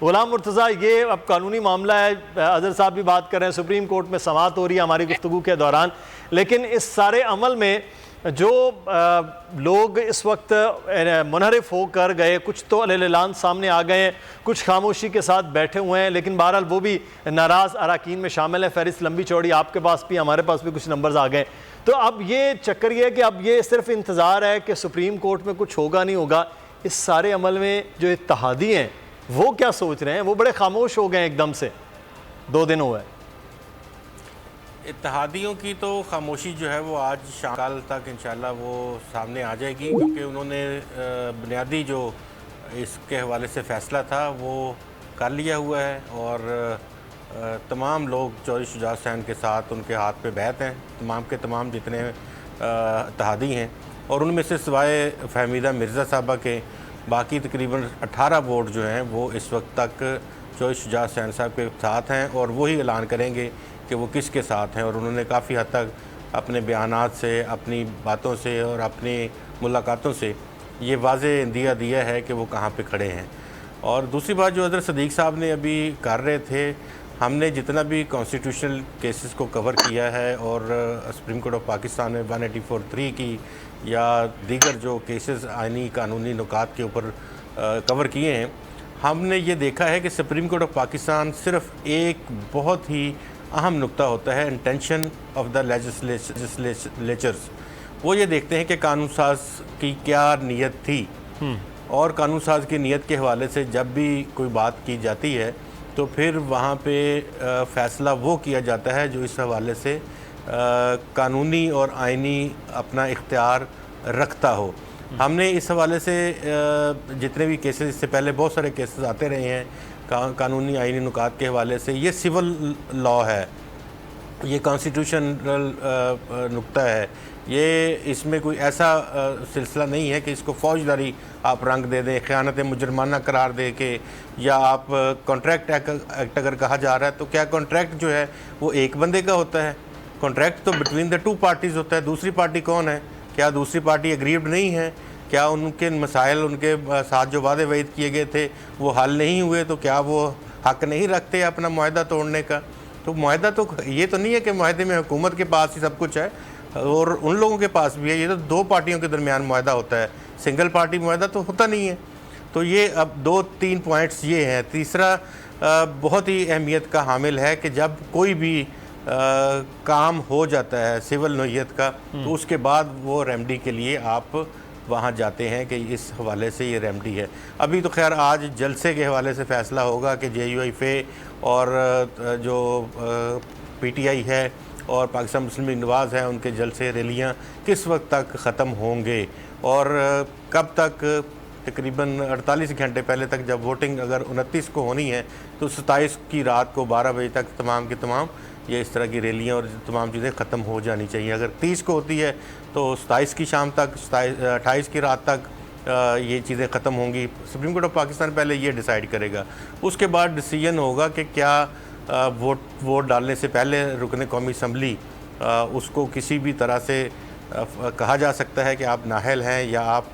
गुलाम मुर्तज़ा, ये अब कानूनी मामला है, अज़हर साहब भी बात कर रहे हैं, सुप्रीम कोर्ट में समाअत हो रही है हमारी गुफ्तगू के दौरान, लेकिन इस सारे अमल में जो लोग इस वक्त मुनहरिफ होकर गए, कुछ तो अलैलान सामने आ गए हैं, कुछ खामोशी के साथ बैठे हुए हैं, लेकिन बहरहाल वो भी नाराज़ अराकीन में शामिल है। फहरिस्त लंबी चौड़ी आपके पास भी, हमारे पास भी कुछ नंबर्स आ गए। तो अब ये चक्कर ये है कि अब ये सिर्फ इंतज़ार है कि सुप्रीम कोर्ट में कुछ होगा नहीं होगा। इस सारे अमल में जो इत्तेहादी हैं वो क्या सोच रहे हैं? वो बड़े खामोश हो गए एकदम से, 2 दिन हुए। इत्तेहादियों की तो खामोशी जो है वो आज शाम कल तक इंशाल्लाह वो सामने आ जाएगी, क्योंकि उन्होंने बुनियादी जो इसके हवाले से फ़ैसला था वो कर लिया हुआ है और तमाम लोग चौधरी शुजात हुसैन के साथ उनके हाथ पे बैत हैं, तमाम के तमाम जितने इत्तेहादी हैं, और उनमें से सिवाय फहमीदा मिर्ज़ा साहबा के बाकी तकरीबन 18 वोट जो हैं वो इस वक्त तक चौधरी शुजात हुसैन साहब के साथ हैं और वही ऐलान करेंगे कि वो किसके साथ हैं। और उन्होंने काफ़ी हद तक अपने बयानात से, अपनी बातों से और अपनी मुलाकातों से ये वाज़े दिया है कि वो कहाँ पे खड़े हैं। और दूसरी बात जो हज़रत सदीक़ साहब ने अभी कर रहे थे, हमने जितना भी कॉन्स्टिट्यूशनल केसेस को कवर किया है और सुप्रीम कोर्ट ऑफ पाकिस्तान में 184(3) की या दीगर जो केसेस आइनी कानूनी नुकात के ऊपर कवर किए हैं, हमने ये देखा है कि सुप्रीम कोर्ट ऑफ पाकिस्तान सिर्फ एक बहुत ही अहम नुक्ता होता है, इंटेंशन ऑफ द लेजिस्लेचर्स। वो ये देखते हैं कि कानून साज की क्या नीयत थी, और कानून साज की नीयत के हवाले से जब भी कोई बात की जाती है तो फिर वहाँ पे फ़ैसला वो किया जाता है जो इस हवाले से कानूनी और आइनी अपना इख्तियार रखता हो। हमने इस हवाले से जितने भी केसेस, इससे पहले बहुत सारे केसेस आते रहे हैं कानूनी आइनी नुकात के हवाले से, ये सिविल लॉ है, ये कॉन्स्टिट्यूशनल नुक्ता है, ये इसमें कोई ऐसा सिलसिला नहीं है कि इसको फौजदारी आप रंग दे दें, ख़यानत मुजरमाना करार दे के, या आप कॉन्ट्रैक्ट एक्ट अगर कहा जा रहा है तो क्या कॉन्ट्रैक्ट जो है वो एक बंदे का होता है? कॉन्ट्रैक्ट तो बिटवीन द 2 पार्टीज़ होता है। दूसरी पार्टी कौन है? क्या दूसरी पार्टी एग्रीव्ड नहीं है? क्या उनके मसाइल, उनके साथ जो वादे वईद किए गए थे वो हल नहीं हुए, तो क्या वो हक़ नहीं रखते अपना मुआहदा तोड़ने का? तो मुआहदा तो ये तो नहीं है कि मुआहदे में हुकूमत के पास ही सब कुछ है और उन लोगों के पास भी है। ये तो 2 पार्टियों के दरमियान मुआहदा होता है, सिंगल पार्टी मुआहदा तो होता नहीं है। तो ये अब 2-3 पॉइंट्स ये हैं। तीसरा बहुत ही अहमियत का हामिल है कि जब कोई भी काम हो जाता है सिविल नोयत का, तो उसके बाद वो रेमडी के लिए आप वहाँ जाते हैं कि इस हवाले से ये रेमडी है। अभी तो खैर आज जलसे के हवाले से फ़ैसला होगा कि JUIF और जो PTI है और पाकिस्तान मुस्लिम लीग नवाज़ हैं, उनके जलसे रैलियाँ किस वक्त तक ख़त्म होंगे और कब तक। तकरीबन 48 घंटे पहले तक, जब वोटिंग अगर 29 को होनी है तो 27 की रात को 12 बजे तक तमाम की तमाम ये इस तरह की रैलियाँ और तमाम चीज़ें ख़त्म हो जानी चाहिए। अगर 30 को होती है तो 27 की शाम तक, 28 की रात तक ये चीज़ें ख़त्म होंगी। सुप्रीम कोर्ट ऑफ पाकिस्तान पहले ये डिसाइड करेगा, उसके बाद डिसीजन होगा कि क्या वोट डालने से पहले रुकन कौमी असम्बली उसको किसी भी तरह से कहा जा सकता है कि आप नाअहल हैं, या आप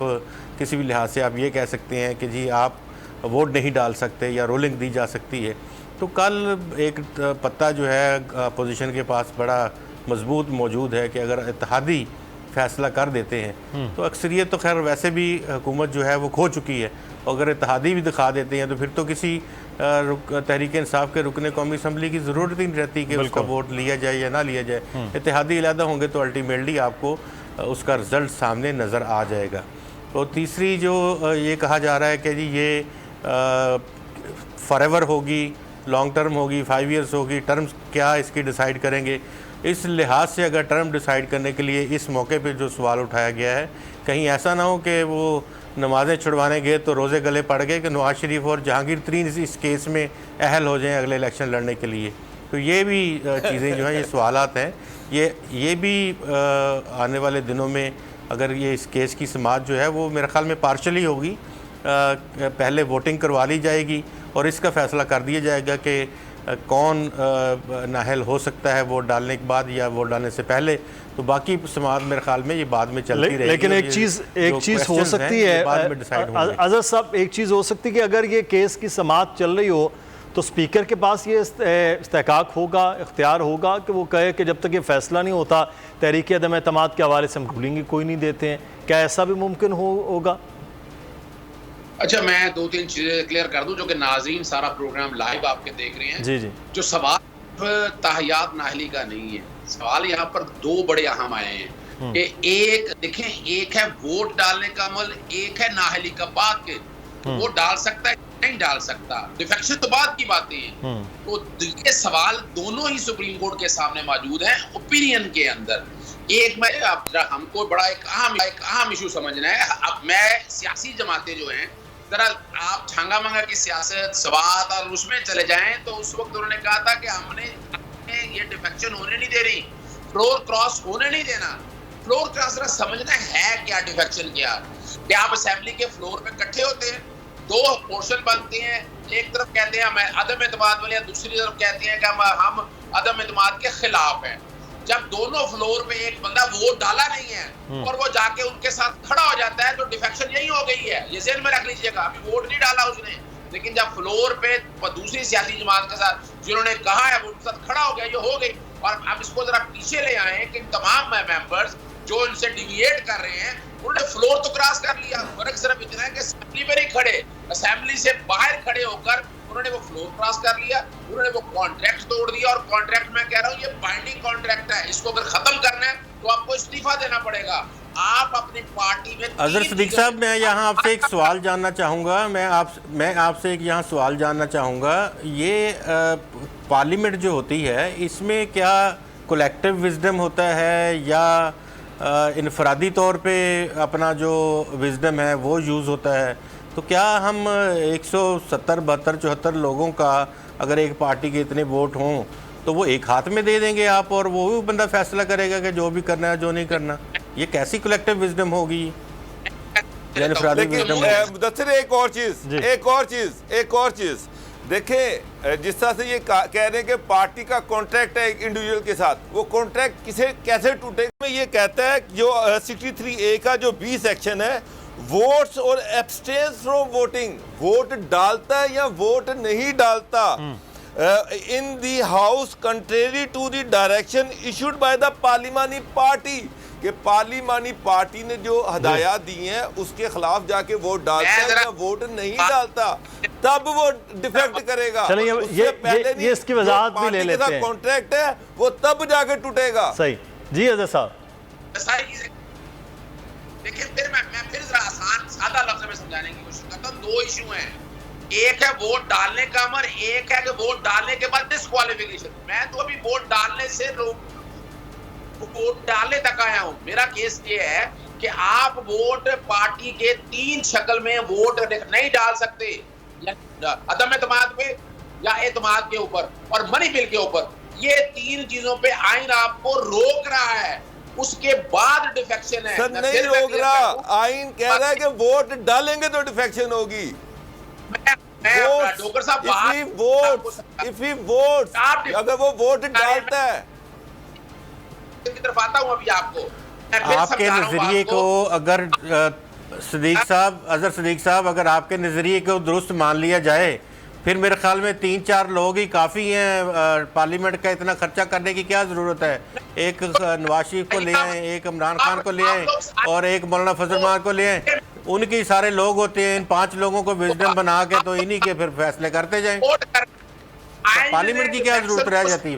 किसी भी लिहाज से आप ये कह सकते हैं कि जी आप वोट नहीं डाल सकते, या रोलिंग दी जा सकती है। तो कल एक पत्ता जो है अपोजिशन के पास बड़ा मजबूत मौजूद है कि अगर इत्तेहादी फ़ैसला कर देते हैं तो अक्सरियत तो खैर वैसे भी हुकूमत जो है वो खो चुकी है, अगर इत्तेहादी भी दिखा देते हैं तो फिर तो किसी तहरीक इंसाफ के रुकने कौमी असम्बली की ज़रूरत ही नहीं रहती कि उसका वोट लिया जाए या ना लिया जाए। इत्तेहादी अलहदा होंगे तो अल्टीमेटली आपको उसका रिज़ल्ट सामने नज़र आ जाएगा। तो तीसरी जो ये कहा जा रहा है कि जी ये फॉरएवर होगी, लॉन्ग टर्म होगी, 5 ईयर्स होगी, टर्म्स क्या इसकी डिसाइड करेंगे। इस लिहाज से अगर टर्म डिसाइड करने के लिए इस मौके पे जो सवाल उठाया गया है, कहीं ऐसा ना हो कि वो नमाज़ें छुड़वाने गए तो रोज़े गले पड़ गए कि नवाज़ शरीफ और जहांगीर तरीन इस केस में अहल हो जाएं अगले इलेक्शन लड़ने के लिए। तो ये भी चीज़ें जो हैं, ये सवालात हैं, ये भी आने वाले दिनों में अगर ये इस केस की समाअत जो है वो मेरे ख़्याल में पार्शली होगी, पहले वोटिंग करवा ली जाएगी और इसका फ़ैसला कर दिया जाएगा कि कौन नाअहल हो सकता है वोट डालने के बाद या वोट डालने से पहले। तो बाकी समात मेरे ख्याल में ये बाद में चलती रहेगी। लेकिन एक चीज़ हो सकती है अजहर साहब, एक चीज़ हो सकती है कि अगर ये केस की समात चल रही हो तो स्पीकर के पास ये इस्तेकाक होगा, इख्तियार होगा कि वो कहे कि जब तक ये फ़ैसला नहीं होता तहरीक अदम एतमाद के हवाले से हम रूलिंग कोई नहीं देते हैं। क्या ऐसा भी मुमकिन होगा? अच्छा, मैं 2-3 चीज़ें क्लियर कर दूं जो कि नाज़रीन सारा प्रोग्राम लाइव आपके देख रहे हैं। जी जी। जो सवाल ताहियात नाहली का नहीं है, सवाल यहाँ पर 2 बड़े अहम आए हैं कि एक देखें, एक है वोट डालने का अमल, एक है नाहली का बाद के वो डाल सकता है नहीं डाल सकता, डिफेक्शन तो बाद की बातें हैं। तो ये सवाल दोनों ही सुप्रीम कोर्ट के सामने मौजूद हैं ओपिनियन के अंदर। एक में हमको बड़ा एक अहम इशू समझना है। अब मैं सियासी जमातें जो हैं, जरा आप छांगा मांगा की सियासत सवात और उसमें चले जाएं तो उस वक्त उन्होंने कहा था कि हमने ये डिफेक्शन होने नहीं दे रही, फ्लोर क्रॉस होने नहीं देना। फ्लोर क्रॉस जरा समझना है क्या डिफेक्शन क्या। क्या आप असेंबली के फ्लोर पे इकट्ठे होते हैं, 2 पोर्शन बनते हैं, एक तरफ कहते हैं हम अदम एतमाद वाले, दूसरी तरफ कहते हैं कि हम अदम एतमाद के खिलाफ हैं। जब दोनों फ्लोर पे एक बंदा वोट डाला नहीं है और वो जाके उनके साथ खड़ा हो जाता है तो डिफेक्शन यही हो गई है। ये ज़हन में रख लीजिएगा, अभी वोट नहीं डाला उसने, लेकिन जब फ्लोर पे दूसरी सियासी जमात के साथ जिन्होंने कहा है वो उनके साथ खड़ा हो गया, ये हो गई। और अब इसको जरा पीछे ले आए कि तमाम मेंबर्स जो इनसे डिविएट कर रहे हैं उन्होंने फ्लोर तो क्रॉस कर लिया। फर्क सिर्फ इतना है कि असेंबली में नहीं खड़े, असेंबली से बाहर खड़े होकर उन्होंने वो फ्लोर क्रॉस कर लिया, उन्होंने वो कॉन्ट्रैक्ट तोड़ दिया। और कॉन्ट्रैक्ट मैं कह रहा हूँ ये बाइंडिंग कॉन्ट्रैक्ट है, इसको अगर खत्म करना है तो आपको इस्तीफा देना पड़ेगा। आप अपनी पार्टी में अजहर सिद्दीक साहब, मैं यहाँ आपसे एक सवाल जानना चाहूँगा, मैं आपसे एक यहाँ सवाल जानना चाहूँगा। ये पार्लियामेंट जो होती है इसमें क्या कलेक्टिव विजडम होता है या इनफरादी तौर पे अपना जो विजडम है वो यूज़ होता है? तो क्या हम 170, 72, 74 लोगों का अगर एक पार्टी के इतने वोट हों तो वो एक हाथ में दे देंगे आप और वो भी बंदा फैसला करेगा कि जो भी करना है जो नहीं करना? ये कैसी कलेक्टिव विजडम होगी? मुदस्सिर, एक और चीज़ देखें, जिस तरह से ये कह रहे हैं कि पार्टी का कॉन्ट्रैक्ट है एक इंडिविजुअल के साथ, वो कॉन्ट्रैक्ट कैसे टूटेगा? ये कहता है जो 63A का जो B सेक्शन है, votes or abstains from voting, vote डालता है या वोट नहीं डालता in the house contrary to the direction issued by the parliamentary party, कि पार्लिमानी पार्टी ने जो हदायत दी हैं उसके खिलाफ जाके वोट डालता है या वोट नहीं डालता, तब वो डिफेक्ट करेगा। ये इसकी वजाहत भी ले लेते हैं। कॉन्ट्रैक्ट है वो तब जाके टूटेगा। सही जी अजहर साहब। देखिए मैं फिर जरा आसान सादा लफ्ज़ में समझाने की कोशिश करता हूँ। 2 इशू हैं, एक है वोट डालने का अमर, एक है कि वोट डालने के बाद डिस्क्वालिफिकेशन। मैं तो अभी वोट डालने से वोट डालने तक आया हूं। मेरा केस ये है कि आप वोट पार्टी के 3 शक्ल में वोट नहीं डाल सकते, अदम एतमाद पे या एतमाद के ऊपर और मनी बिल के ऊपर। ये 3 चीजों पे आइन आपको रोक रहा है, उसके बाद डिफेक्शन है। सर नहीं रोक रहा, आइन कह रहा है कि वोट डालेंगे तो डिफेक्शन होगी। डोकर साहब, अगर वो वोट डालता है, की तरफ आता हूं अभी आपके नजरिए को अगर अजहर सिद्दीक साहब, अगर आपके नजरिए को दुरुस्त मान लिया जाए फिर मेरे ख्याल में 3-4 लोग ही काफ़ी हैं। पार्लियामेंट का इतना खर्चा करने की क्या ज़रूरत है? एक नवाज शरीफ को ले आए, एक इमरान खान को ले आए और एक मौलाना फजल मान को ले आए। उनके सारे लोग होते हैं, इन 5 लोगों को विजडम बना के तो इन्हीं के फिर फैसले करते जाएं। पार्लियामेंट की क्या जरूरत रह जाती है?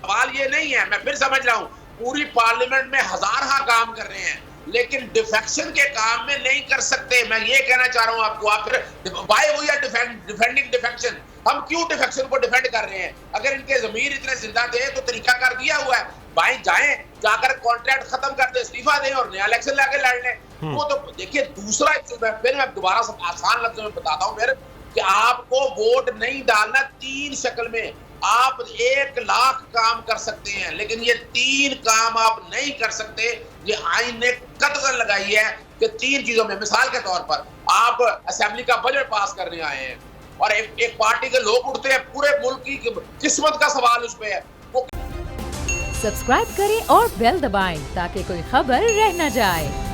सवाल ये नहीं है, मैं फिर समझ रहा हूँ, पूरी पार्लियामेंट में हजारा काम कर रहे हैं लेकिन डिफेक्शन के काम में नहीं कर सकते। मैं ये कहना चाह रहा हूँ आपको। आप फिर why we are defending defection, हम क्यों डिफेक्शन को डिफेंड कर रहे हैं? अगर इनके जमीर इतने जिंदा थे तो तरीका कर दिया हुआ है, भाई जाएं जाकर कॉन्ट्रैक्ट खत्म कर दे, इस्तीफा दें और नया इलेक्शन लाके लड़ लें। वो तो देखिए दूसरा फिर मैं दोबारा आसान लफ्जों में बताता हूँ फिर कि आपको वोट नहीं डालना 3 शक्ल में। आप 1 लाख काम कर सकते हैं लेकिन ये 3 काम आप नहीं कर सकते। ये आइन ने कतगन लगाई है कि 3 चीजों में, मिसाल के तौर पर आप असेंबली का बजट पास करने आए हैं और एक पार्टी के लोग उठते हैं, पूरे मुल्क की किस्मत का सवाल उस पे है। सब्सक्राइब करें और बेल दबाएं ताकि कोई खबर रह न जाए।